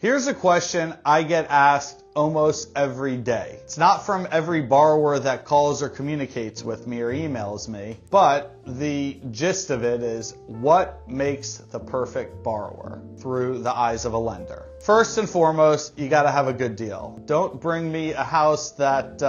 Here's a question I get asked almost every day. It's not from every borrower that calls or communicates with me or emails me, but the gist of it is, what makes the perfect borrower through the eyes of a lender? First and foremost, you got to have a good deal. Don't bring me a house that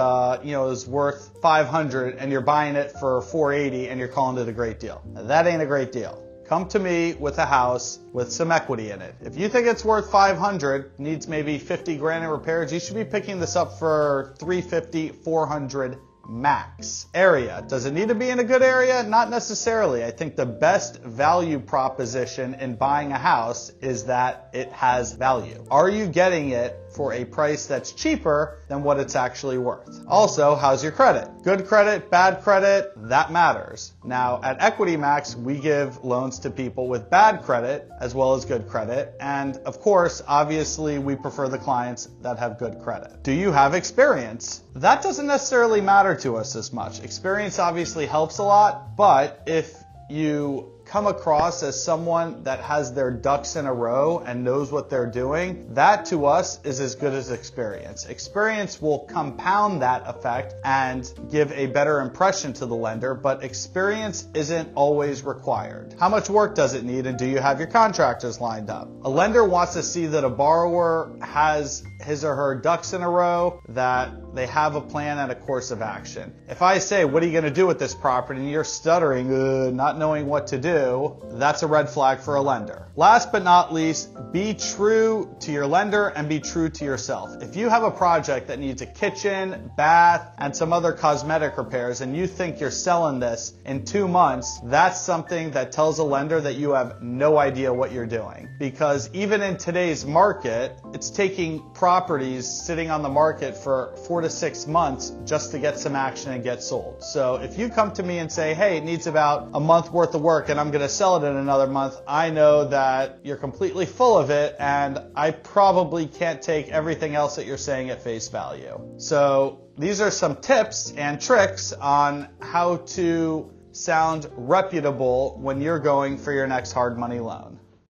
is worth $500 and you're buying it for $480 and you're calling it a great deal. That ain't a great deal. Come to me with a house with some equity in it. If you think it's worth $500, needs maybe 50 grand in repairs, you should be picking this up for $350, $400 max. Area. Does it need to be in a good area? Not necessarily. I think the best value proposition in buying a house is that it has value. Are you getting it for a price that's cheaper than what it's actually worth? Also, how's your credit? Good credit, bad credit, that matters. Now, at Equity Max, we give loans to people with bad credit as well as good credit. And of course, obviously, we prefer the clients that have good credit. Do you have experience? That doesn't necessarily matter to us as much. Experience obviously helps a lot, but if you come across as someone that has their ducks in a row and knows what they're doing, that to us is as good as experience. Experience will compound that effect and give a better impression to the lender, but experience isn't always required. How much work does it need, and do you have your contractors lined up? A lender wants to see that a borrower has his or her ducks in a row, that they have a plan and a course of action. If I say, what are you going to do with this property, and you're stuttering, not knowing what to do, that's a red flag for a lender. Last but not least, be true to your lender and be true to yourself. If you have a project that needs a kitchen, bath, and some other cosmetic repairs, and you think you're selling this in 2 months, that's something that tells a lender that you have no idea what you're doing. Because even in today's market, it's taking properties sitting on the market for 4 to 6 months just to get some action and get sold. So if you come to me and say, hey, it needs about a month worth of work and I'm going to sell it in another month, I know that you're completely full of it, and I probably can't take everything else that you're saying at face value. So these are some tips and tricks on how to sound reputable when you're going for your next hard money loan.